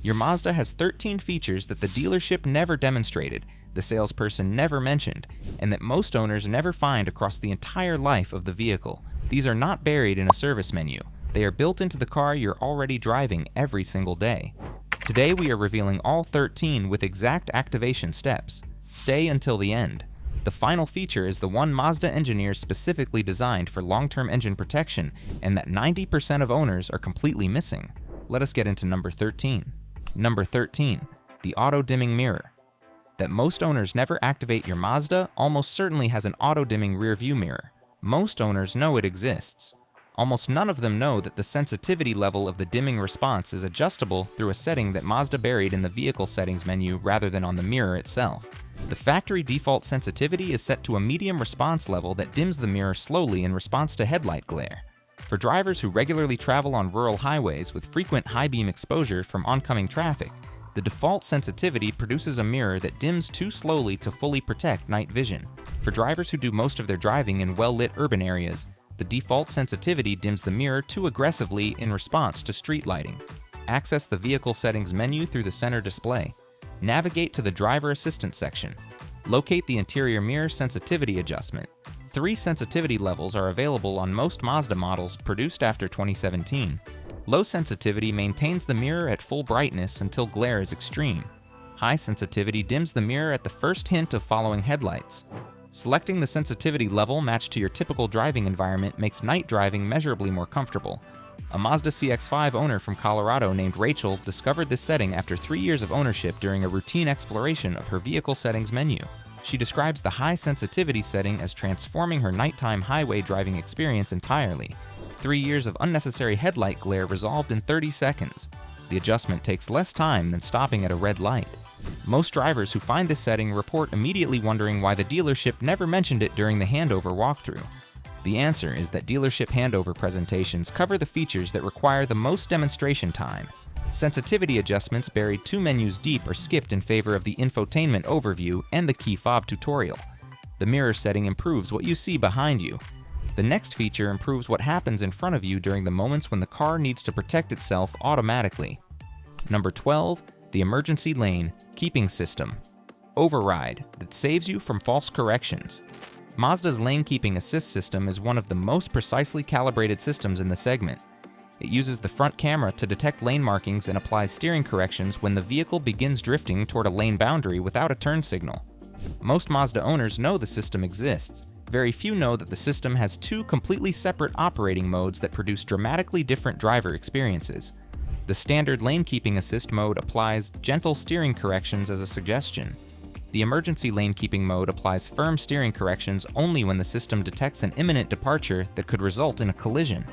Your Mazda has 13 features that the dealership never demonstrated, the salesperson never mentioned, and that most owners never find across the entire life of the vehicle. These are not buried in a service menu. They are built into the car you're already driving every single day. Today we are revealing all 13 with exact activation steps. Stay until the end. The final feature is the one Mazda engineers specifically designed for long-term engine protection and that 90% of owners are completely missing. Let us get into number 13. Number 13, the auto-dimming mirror. That most owners never activate your Mazda almost certainly has an auto-dimming rear-view mirror. Most owners know it exists. Almost none of them know that the sensitivity level of the dimming response is adjustable through a setting that Mazda buried in the vehicle settings menu rather than on the mirror itself. The factory default sensitivity is set to a medium response level that dims the mirror slowly in response to headlight glare. For drivers who regularly travel on rural highways with frequent high beam exposure from oncoming traffic, the default sensitivity produces a mirror that dims too slowly to fully protect night vision. For drivers who do most of their driving in well-lit urban areas, the default sensitivity dims the mirror too aggressively in response to street lighting. Access the vehicle settings menu through the center display. Navigate to the driver assistance section. Locate the interior mirror sensitivity adjustment. 3 sensitivity levels are available on most Mazda models produced after 2017. Low sensitivity maintains the mirror at full brightness until glare is extreme. High sensitivity dims the mirror at the first hint of following headlights. Selecting the sensitivity level matched to your typical driving environment makes night driving measurably more comfortable. A Mazda CX-5 owner from Colorado named Rachel discovered this setting after 3 years of ownership during a routine exploration of her vehicle settings menu. She describes the high sensitivity setting as transforming her nighttime highway driving experience entirely. 3 years of unnecessary headlight glare resolved in 30 seconds. The adjustment takes less time than stopping at a red light. Most drivers who find this setting report immediately wondering why the dealership never mentioned it during the handover walkthrough. The answer is that dealership handover presentations cover the features that require the most demonstration time. Sensitivity adjustments buried 2 menus deep are skipped in favor of the infotainment overview and the key fob tutorial. The mirror setting improves what you see behind you. The next feature improves what happens in front of you during the moments when the car needs to protect itself automatically. Number 12, the emergency lane keeping system. Override that saves you from false corrections. Mazda's lane keeping assist system is one of the most precisely calibrated systems in the segment. It uses the front camera to detect lane markings and applies steering corrections when the vehicle begins drifting toward a lane boundary without a turn signal. Most Mazda owners know the system exists. Very few know that the system has 2 completely separate operating modes that produce dramatically different driver experiences. The standard lane keeping assist mode applies gentle steering corrections as a suggestion. The emergency lane keeping mode applies firm steering corrections only when the system detects an imminent departure that could result in a collision.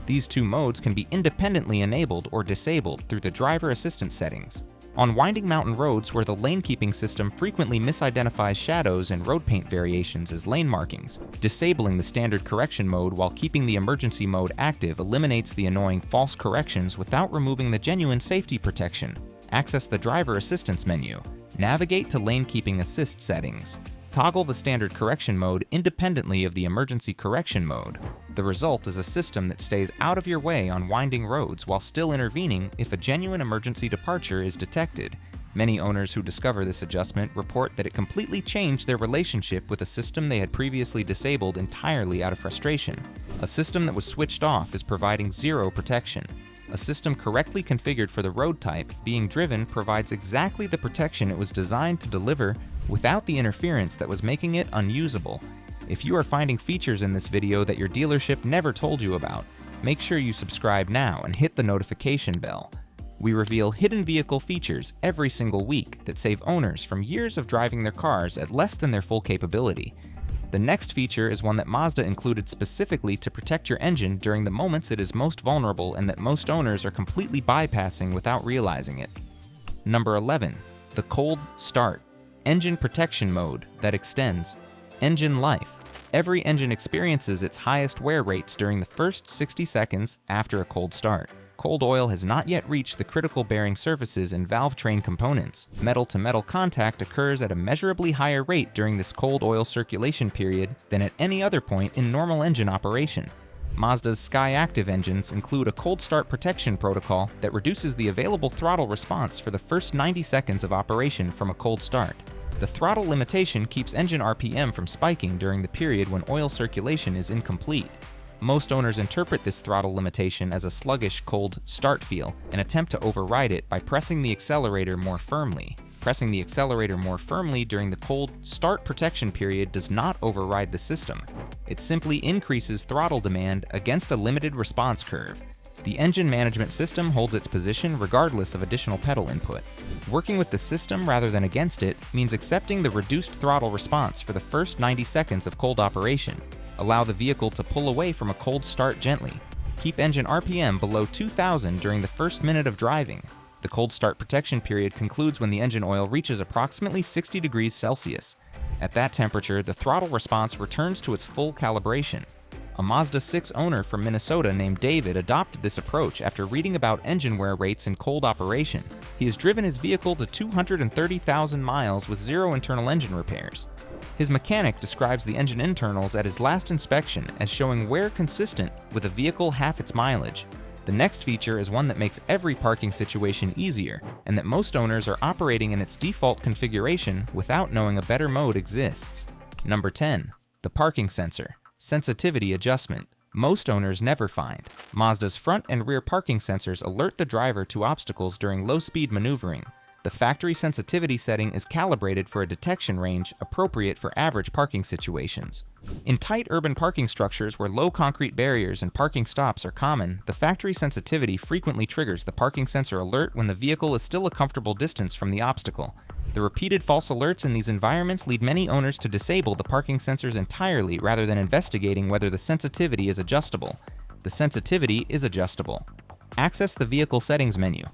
These 2 modes can be independently enabled or disabled through the driver assistance settings. On winding mountain roads where the lane keeping system frequently misidentifies shadows and road paint variations as lane markings, disabling the standard correction mode while keeping the emergency mode active eliminates the annoying false corrections without removing the genuine safety protection. Access the driver assistance menu. Navigate to lane keeping assist settings. Toggle the standard correction mode independently of the emergency correction mode. The result is a system that stays out of your way on winding roads while still intervening if a genuine emergency departure is detected. Many owners who discover this adjustment report that it completely changed their relationship with a system they had previously disabled entirely out of frustration. A system that was switched off is providing 0 protection. A system correctly configured for the road type being driven provides exactly the protection it was designed to deliver without the interference that was making it unusable. If you are finding features in this video that your dealership never told you about, make sure you subscribe now and hit the notification bell. We reveal hidden vehicle features every single week that save owners from years of driving their cars at less than their full capability. The next feature is one that Mazda included specifically to protect your engine during the moments it is most vulnerable and that most owners are completely bypassing without realizing it. Number 11, the cold start. Engine protection mode that extends engine life. Every engine experiences its highest wear rates during the first 60 seconds after a cold start. Cold oil has not yet reached the critical bearing surfaces and valve train components. Metal-to-metal contact occurs at a measurably higher rate during this cold oil circulation period than at any other point in normal engine operation. Mazda's Skyactiv engines include a cold start protection protocol that reduces the available throttle response for the first 90 seconds of operation from a cold start. The throttle limitation keeps engine RPM from spiking during the period when oil circulation is incomplete. Most owners interpret this throttle limitation as a sluggish, cold start feel and attempt to override it by pressing the accelerator more firmly. Pressing the accelerator more firmly during the cold start protection period does not override the system. It simply increases throttle demand against a limited response curve. The engine management system holds its position regardless of additional pedal input. Working with the system rather than against it means accepting the reduced throttle response for the first 90 seconds of cold operation. Allow the vehicle to pull away from a cold start gently. Keep engine RPM below 2000 during the first minute of driving. The cold start protection period concludes when the engine oil reaches approximately 60 degrees Celsius. At that temperature, the throttle response returns to its full calibration. A Mazda 6 owner from Minnesota named David adopted this approach after reading about engine wear rates in cold operation. He has driven his vehicle to 230,000 miles with zero internal engine repairs. His mechanic describes the engine internals at his last inspection as showing wear consistent with a vehicle half its mileage. The next feature is one that makes every parking situation easier, and that most owners are operating in its default configuration without knowing a better mode exists. Number 10. The parking sensor. Sensitivity adjustment. Most owners never find. Mazda's front and rear parking sensors alert the driver to obstacles during low-speed maneuvering. The factory sensitivity setting is calibrated for a detection range appropriate for average parking situations. In tight urban parking structures where low concrete barriers and parking stops are common, the factory sensitivity frequently triggers the parking sensor alert when the vehicle is still a comfortable distance from the obstacle. The repeated false alerts in these environments lead many owners to disable the parking sensors entirely rather than investigating whether the sensitivity is adjustable. The sensitivity is adjustable. Access the vehicle settings menu.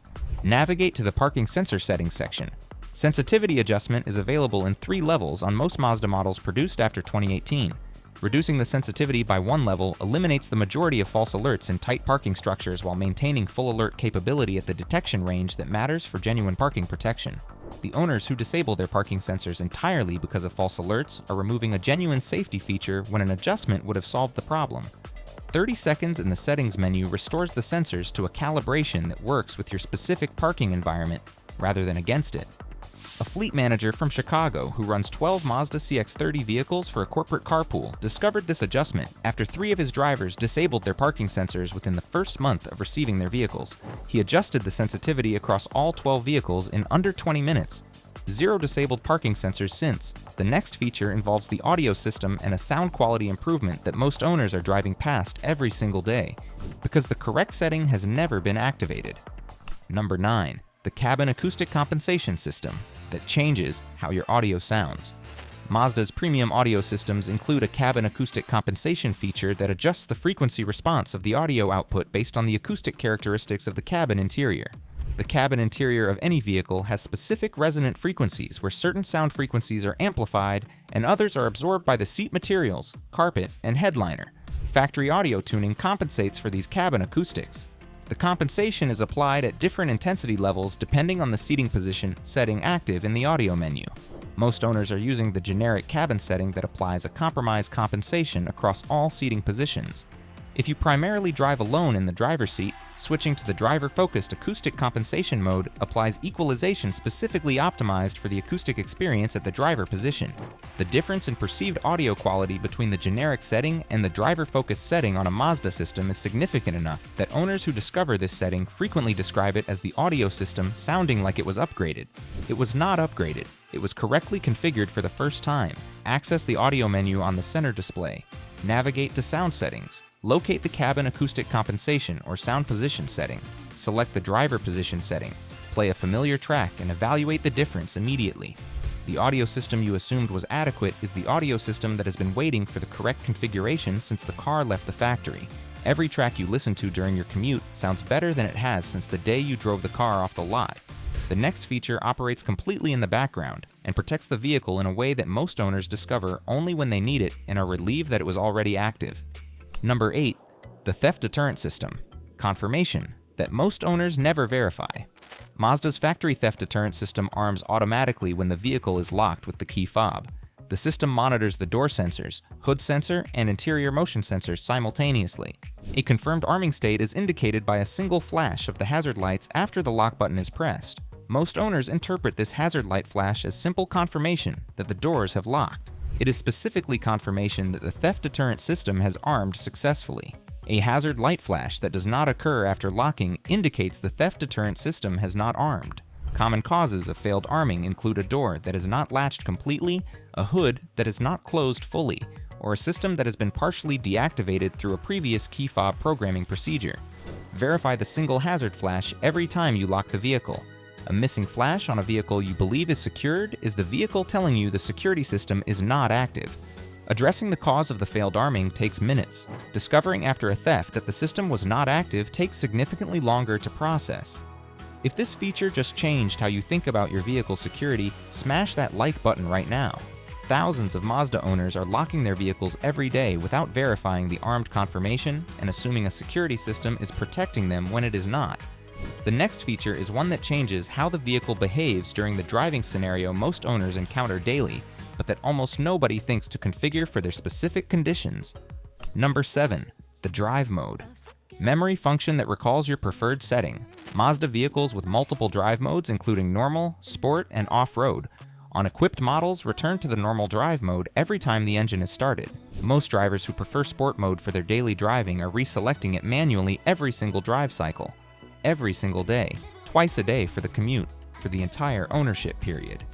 Navigate to the parking sensor settings section. Sensitivity adjustment is available in 3 levels on most Mazda models produced after 2018. Reducing the sensitivity by 1 level eliminates the majority of false alerts in tight parking structures while maintaining full alert capability at the detection range that matters for genuine parking protection. The owners who disable their parking sensors entirely because of false alerts are removing a genuine safety feature when an adjustment would have solved the problem. 30 seconds in the settings menu restores the sensors to a calibration that works with your specific parking environment rather than against it. A fleet manager from Chicago who runs 12 Mazda CX-30 vehicles for a corporate carpool discovered this adjustment after 3 of his drivers disabled their parking sensors within the first month of receiving their vehicles. He adjusted the sensitivity across all 12 vehicles in under 20 minutes. 0 disabled parking sensors since. The next feature involves the audio system and a sound quality improvement that most owners are driving past every single day, because the correct setting has never been activated. Number 9. The cabin acoustic compensation system that changes how your audio sounds. Mazda's premium audio systems include a cabin acoustic compensation feature that adjusts the frequency response of the audio output based on the acoustic characteristics of the cabin interior. The cabin interior of any vehicle has specific resonant frequencies where certain sound frequencies are amplified and others are absorbed by the seat materials, carpet, and headliner. Factory audio tuning compensates for these cabin acoustics. The compensation is applied at different intensity levels depending on the seating position setting active in the audio menu. Most owners are using the generic cabin setting that applies a compromise compensation across all seating positions. If you primarily drive alone in the driver's seat, switching to the driver-focused acoustic compensation mode applies equalization specifically optimized for the acoustic experience at the driver position. The difference in perceived audio quality between the generic setting and the driver-focused setting on a Mazda system is significant enough that owners who discover this setting frequently describe it as the audio system sounding like it was upgraded. It was not upgraded. It was correctly configured for the first time. Access the audio menu on the center display. Navigate to sound settings. Locate the cabin acoustic compensation or sound position setting. Select the driver position setting. Play a familiar track and evaluate the difference immediately. The audio system you assumed was adequate is the audio system that has been waiting for the correct configuration since the car left the factory. Every track you listen to during your commute sounds better than it has since the day you drove the car off the lot. The next feature operates completely in the background and protects the vehicle in a way that most owners discover only when they need it and are relieved that it was already active. Number 8. The theft deterrent system. Confirmation that most owners never verify. Mazda's factory theft deterrent system arms automatically when the vehicle is locked with the key fob. The system monitors the door sensors, hood sensor, and interior motion sensors simultaneously. A confirmed arming state is indicated by a single flash of the hazard lights after the lock button is pressed. Most owners interpret this hazard light flash as simple confirmation that the doors have locked. It is specifically confirmation that the theft deterrent system has armed successfully. A hazard light flash that does not occur after locking indicates the theft deterrent system has not armed. Common causes of failed arming include a door that is not latched completely, a hood that is not closed fully, or a system that has been partially deactivated through a previous key fob programming procedure. Verify the single hazard flash every time you lock the vehicle. A missing flash on a vehicle you believe is secured is the vehicle telling you the security system is not active. Addressing the cause of the failed arming takes minutes. Discovering after a theft that the system was not active takes significantly longer to process. If this feature just changed how you think about your vehicle security, smash that like button right now. Thousands of Mazda owners are locking their vehicles every day without verifying the armed confirmation and assuming a security system is protecting them when it is not. The next feature is one that changes how the vehicle behaves during the driving scenario most owners encounter daily, but that almost nobody thinks to configure for their specific conditions. Number 7. The drive mode. Memory function that recalls your preferred setting. Mazda vehicles with multiple drive modes including normal, sport, and off-road. On equipped models, return to the normal drive mode every time the engine is started. Most drivers who prefer sport mode for their daily driving are reselecting it manually every single drive cycle. Every single day, twice a day for the commute, for the entire ownership period.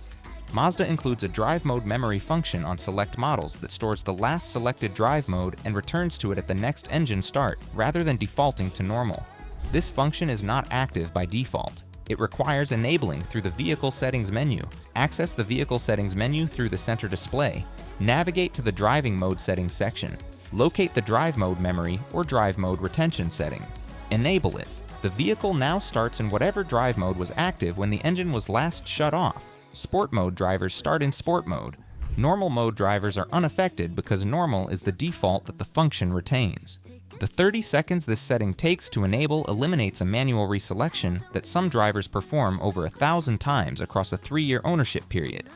Mazda includes a drive mode memory function on select models that stores the last selected drive mode and returns to it at the next engine start, rather than defaulting to normal. This function is not active by default. It requires enabling through the Vehicle Settings menu. Access the Vehicle Settings menu through the center display. Navigate to the Driving Mode Settings section. Locate the Drive Mode Memory or Drive Mode Retention setting. Enable it. The vehicle now starts in whatever drive mode was active when the engine was last shut off. Sport mode drivers start in sport mode. Normal mode drivers are unaffected because normal is the default that the function retains. The 30 seconds this setting takes to enable eliminates a manual reselection that some drivers perform over 1,000 times across a 3-year ownership period.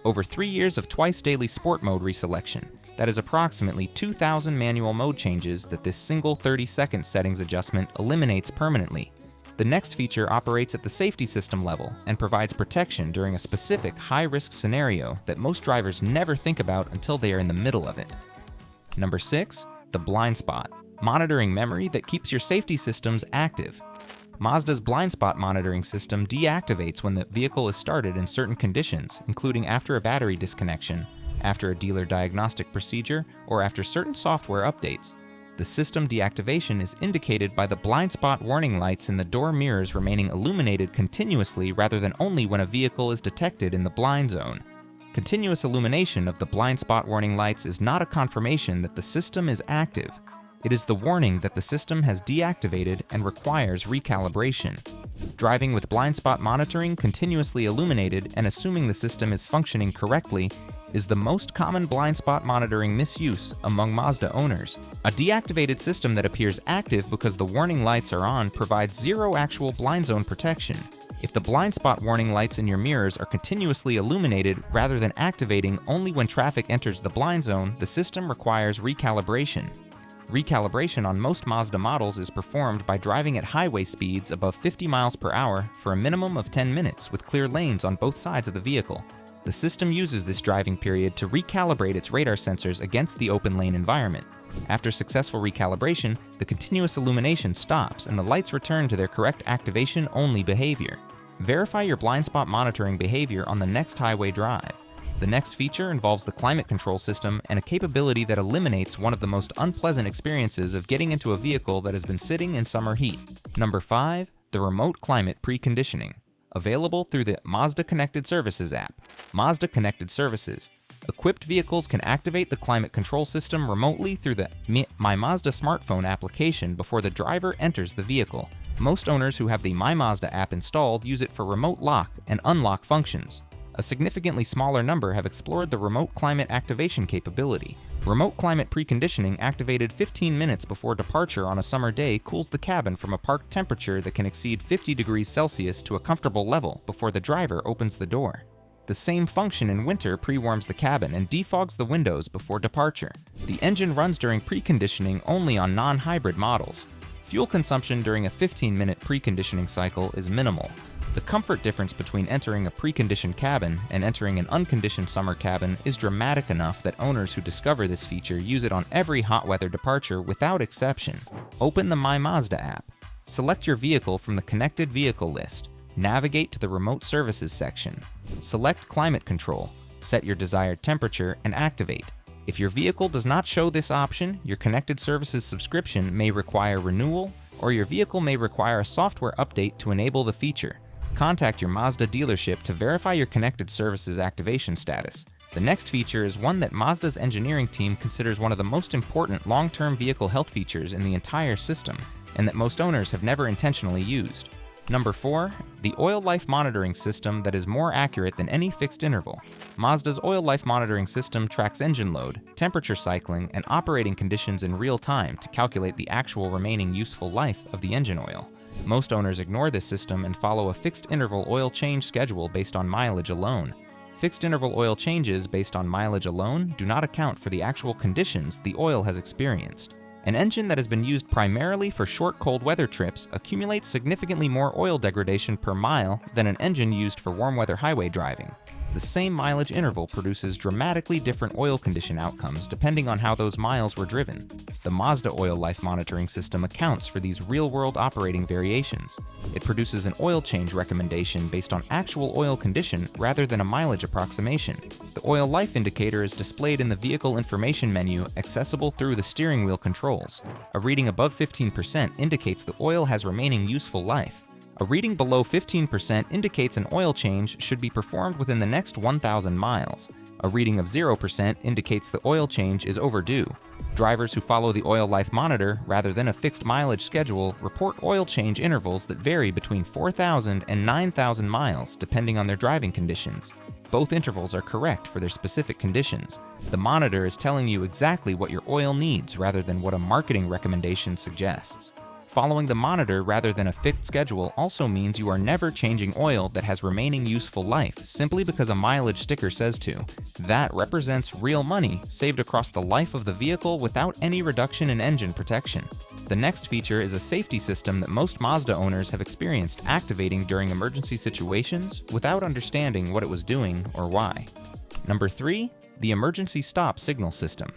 Over 3 years of twice daily sport mode reselection, that is approximately 2,000 manual mode changes that this single 30-second settings adjustment eliminates permanently. The next feature operates at the safety system level and provides protection during a specific high-risk scenario that most drivers never think about until they are in the middle of it. Number 6. The blind spot. Monitoring memory that keeps your safety systems active. Mazda's blind spot monitoring system deactivates when the vehicle is started in certain conditions, including after a battery disconnection, after a dealer diagnostic procedure, or after certain software updates. The system deactivation is indicated by the blind spot warning lights in the door mirrors remaining illuminated continuously rather than only when a vehicle is detected in the blind zone. Continuous illumination of the blind spot warning lights is not a confirmation that the system is active. It is the warning that the system has deactivated and requires recalibration. Driving with blind spot monitoring continuously illuminated and assuming the system is functioning correctly is the most common blind spot monitoring misuse among Mazda owners. A deactivated system that appears active because the warning lights are on provides zero actual blind zone protection. If the blind spot warning lights in your mirrors are continuously illuminated rather than activating only when traffic enters the blind zone, the system requires recalibration. Recalibration on most Mazda models is performed by driving at highway speeds above 50 miles per hour for a minimum of 10 minutes with clear lanes on both sides of the vehicle. The system uses this driving period to recalibrate its radar sensors against the open lane environment. After successful recalibration, the continuous illumination stops and the lights return to their correct activation-only behavior. Verify your blind spot monitoring behavior on the next highway drive. The next feature involves the climate control system and a capability that eliminates one of the most unpleasant experiences of getting into a vehicle that has been sitting in summer heat. Number 5. The remote climate preconditioning. Available through the Mazda Connected Services app. Mazda Connected Services. Equipped vehicles can activate the climate control system remotely through the My Mazda smartphone application before the driver enters the vehicle. Most owners who have the My Mazda app installed use it for remote lock and unlock functions. A significantly smaller number have explored the remote climate activation capability. Remote climate preconditioning activated 15 minutes before departure on a summer day cools the cabin from a parked temperature that can exceed 50 degrees Celsius to a comfortable level before the driver opens the door. The same function in winter pre-warms the cabin and defogs the windows before departure. The engine runs during preconditioning only on non-hybrid models. Fuel consumption during a 15-minute preconditioning cycle is minimal. The comfort difference between entering a preconditioned cabin and entering an unconditioned summer cabin is dramatic enough that owners who discover this feature use it on every hot weather departure without exception. Open the My Mazda app. Select your vehicle from the connected vehicle list. Navigate to the remote services section. Select climate control. Set your desired temperature and activate. If your vehicle does not show this option, your connected services subscription may require renewal, or your vehicle may require a software update to enable the feature. Contact your Mazda dealership to verify your connected services activation status. The next feature is one that Mazda's engineering team considers one of the most important long-term vehicle health features in the entire system, and that most owners have never intentionally used. Number 4, the oil life monitoring system that is more accurate than any fixed interval. Mazda's oil life monitoring system tracks engine load, temperature cycling, and operating conditions in real time to calculate the actual remaining useful life of the engine oil. Most owners ignore this system and follow a fixed interval oil change schedule based on mileage alone. Fixed interval oil changes based on mileage alone do not account for the actual conditions the oil has experienced. An engine that has been used primarily for short cold weather trips accumulates significantly more oil degradation per mile than an engine used for warm weather highway driving. The same mileage interval produces dramatically different oil condition outcomes depending on how those miles were driven. The Mazda oil life monitoring system accounts for these real-world operating variations. It produces an oil change recommendation based on actual oil condition rather than a mileage approximation. The oil life indicator is displayed in the vehicle information menu accessible through the steering wheel controls. A reading above 15% indicates the oil has remaining useful life. A reading below 15% indicates an oil change should be performed within the next 1,000 miles. A reading of 0% indicates the oil change is overdue. Drivers who follow the oil life monitor rather than a fixed mileage schedule report oil change intervals that vary between 4,000 and 9,000 miles depending on their driving conditions. Both intervals are correct for their specific conditions. The monitor is telling you exactly what your oil needs rather than what a marketing recommendation suggests. Following the monitor rather than a fixed schedule also means you are never changing oil that has remaining useful life simply because a mileage sticker says to. That represents real money saved across the life of the vehicle without any reduction in engine protection. The next feature is a safety system that most Mazda owners have experienced activating during emergency situations without understanding what it was doing or why. Number 3, the emergency stop signal system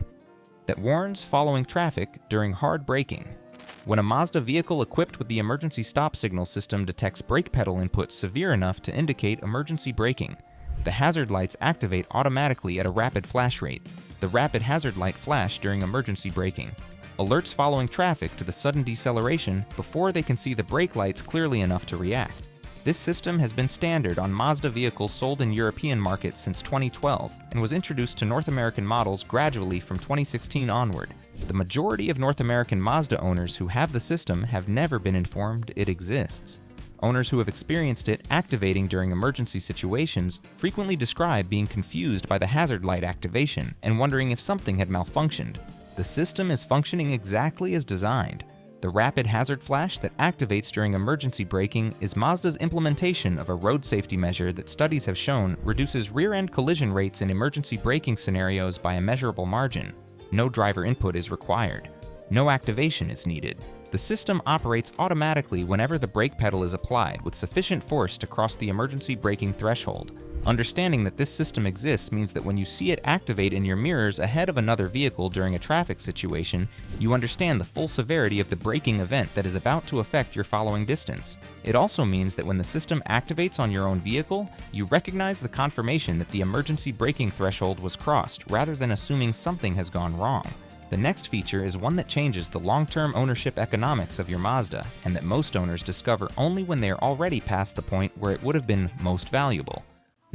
that warns following traffic during hard braking. When a Mazda vehicle equipped with the emergency stop signal system detects brake pedal input severe enough to indicate emergency braking, the hazard lights activate automatically at a rapid flash rate. The rapid hazard light flash during emergency braking alerts following traffic to the sudden deceleration before they can see the brake lights clearly enough to react. This system has been standard on Mazda vehicles sold in European markets since 2012 and was introduced to North American models gradually from 2016 onward. The majority of North American Mazda owners who have the system have never been informed it exists. Owners who have experienced it activating during emergency situations frequently describe being confused by the hazard light activation and wondering if something had malfunctioned. The system is functioning exactly as designed. The rapid hazard flash that activates during emergency braking is Mazda's implementation of a road safety measure that studies have shown reduces rear-end collision rates in emergency braking scenarios by a measurable margin. No driver input is required. No activation is needed. The system operates automatically whenever the brake pedal is applied with sufficient force to cross the emergency braking threshold. Understanding that this system exists means that when you see it activate in your mirrors ahead of another vehicle during a traffic situation, you understand the full severity of the braking event that is about to affect your following distance. It also means that when the system activates on your own vehicle, you recognize the confirmation that the emergency braking threshold was crossed rather than assuming something has gone wrong. The next feature is one that changes the long-term ownership economics of your Mazda, and that most owners discover only when they are already past the point where it would have been most valuable.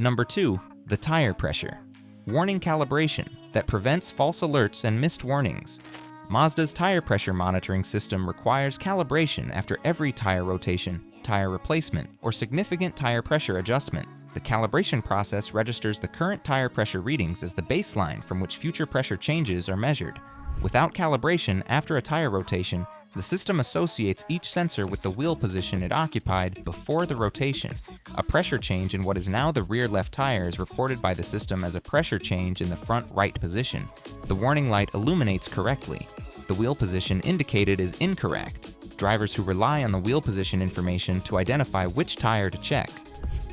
Number 2, the tire pressure. Warning calibration that prevents false alerts and missed warnings. Mazda's tire pressure monitoring system requires calibration after every tire rotation, tire replacement, or significant tire pressure adjustment. The calibration process registers the current tire pressure readings as the baseline from which future pressure changes are measured. Without calibration after a tire rotation, The system associates each sensor with the wheel position it occupied before the rotation. A pressure change in what is now the rear left tire is reported by the system as a pressure change in the front right position. The warning light illuminates correctly. The wheel position indicated is incorrect. Drivers who rely on the wheel position information to identify which tire to check.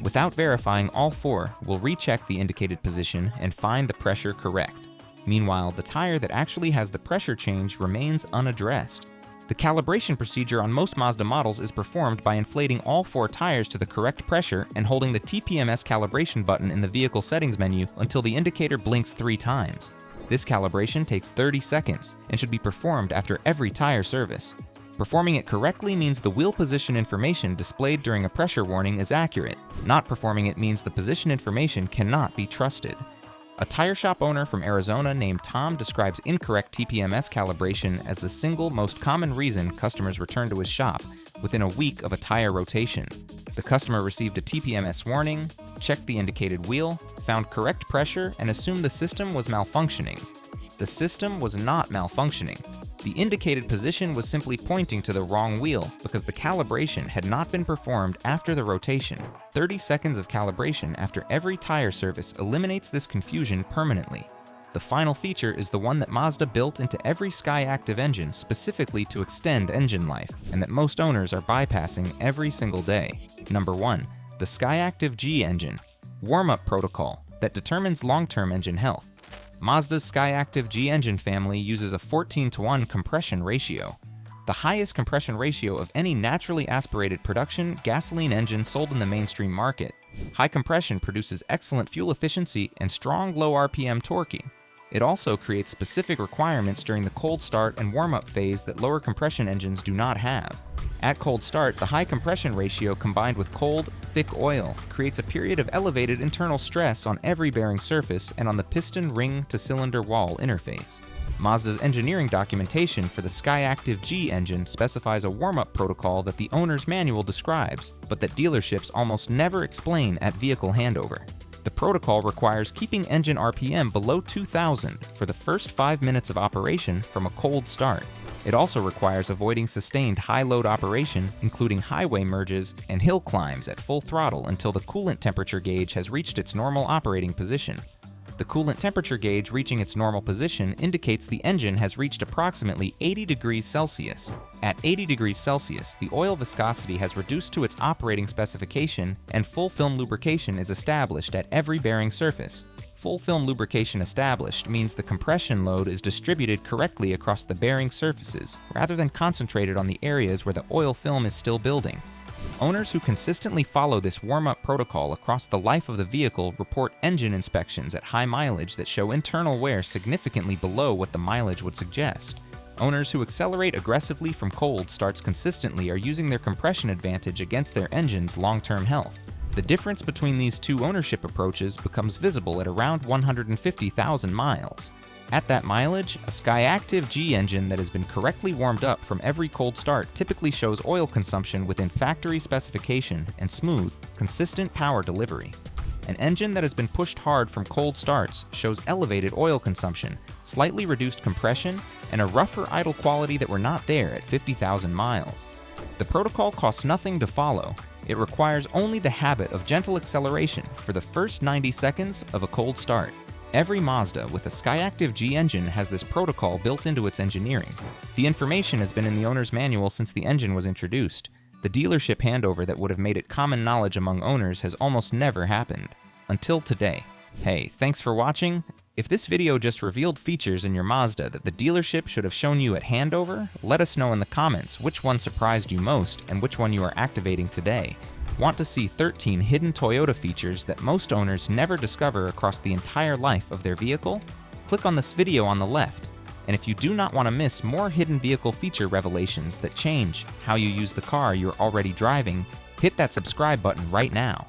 Without verifying all four, will recheck the indicated position and find the pressure correct. Meanwhile, the tire that actually has the pressure change remains unaddressed. The calibration procedure on most Mazda models is performed by inflating all four tires to the correct pressure and holding the TPMS calibration button in the vehicle settings menu until the indicator blinks 3 times. This calibration takes 30 seconds and should be performed after every tire service. Performing it correctly means the wheel position information displayed during a pressure warning is accurate. Not performing it means the position information cannot be trusted. A tire shop owner from Arizona named Tom describes incorrect TPMS calibration as the single most common reason customers return to his shop within a week of a tire rotation. The customer received a TPMS warning, checked the indicated wheel, found correct pressure, and assumed the system was malfunctioning. The system was not malfunctioning. The indicated position was simply pointing to the wrong wheel because the calibration had not been performed after the rotation. 30 seconds of calibration after every tire service eliminates this confusion permanently. The final feature is the one that Mazda built into every Skyactiv engine specifically to extend engine life, and that most owners are bypassing every single day. Number 1. The Skyactiv-G engine. Warm-up protocol that determines long-term engine health. Mazda's Skyactiv-G engine family uses a 14:1 compression ratio, the highest compression ratio of any naturally aspirated production gasoline engine sold in the mainstream market. High compression produces excellent fuel efficiency and strong low RPM torquing. It also creates specific requirements during the cold start and warm-up phase that lower compression engines do not have. At cold start, the high compression ratio combined with cold, thick oil creates a period of elevated internal stress on every bearing surface and on the piston ring to cylinder wall interface. Mazda's engineering documentation for the Skyactiv-G engine specifies a warm-up protocol that the owner's manual describes, but that dealerships almost never explain at vehicle handover. The protocol requires keeping engine RPM below 2,000 for the first 5 minutes of operation from a cold start. It also requires avoiding sustained high-load operation, including highway merges and hill climbs at full throttle until the coolant temperature gauge has reached its normal operating position. The coolant temperature gauge reaching its normal position indicates the engine has reached approximately 80 degrees Celsius. At 80 degrees Celsius, the oil viscosity has reduced to its operating specification and full film lubrication is established at every bearing surface. Full film lubrication established means the compression load is distributed correctly across the bearing surfaces, rather than concentrated on the areas where the oil film is still building. Owners who consistently follow this warm-up protocol across the life of the vehicle report engine inspections at high mileage that show internal wear significantly below what the mileage would suggest. Owners who accelerate aggressively from cold starts consistently are using their compression advantage against their engine's long-term health. The difference between these two ownership approaches becomes visible at around 150,000 miles. At that mileage, a Skyactiv-G engine that has been correctly warmed up from every cold start typically shows oil consumption within factory specification and smooth, consistent power delivery. An engine that has been pushed hard from cold starts shows elevated oil consumption, slightly reduced compression, and a rougher idle quality that were not there at 50,000 miles. The protocol costs nothing to follow. It requires only the habit of gentle acceleration for the first 90 seconds of a cold start. Every Mazda with a Skyactiv-G engine has this protocol built into its engineering. The information has been in the owner's manual since the engine was introduced. The dealership handover that would have made it common knowledge among owners has almost never happened. Until today. Hey, thanks for watching. If this video just revealed features in your Mazda that the dealership should have shown you at handover, let us know in the comments which one surprised you most and which one you are activating today. Want to see 13 hidden Toyota features that most owners never discover across the entire life of their vehicle? Click on this video on the left. And if you do not want to miss more hidden vehicle feature revelations that change how you use the car you're already driving, hit that subscribe button right now.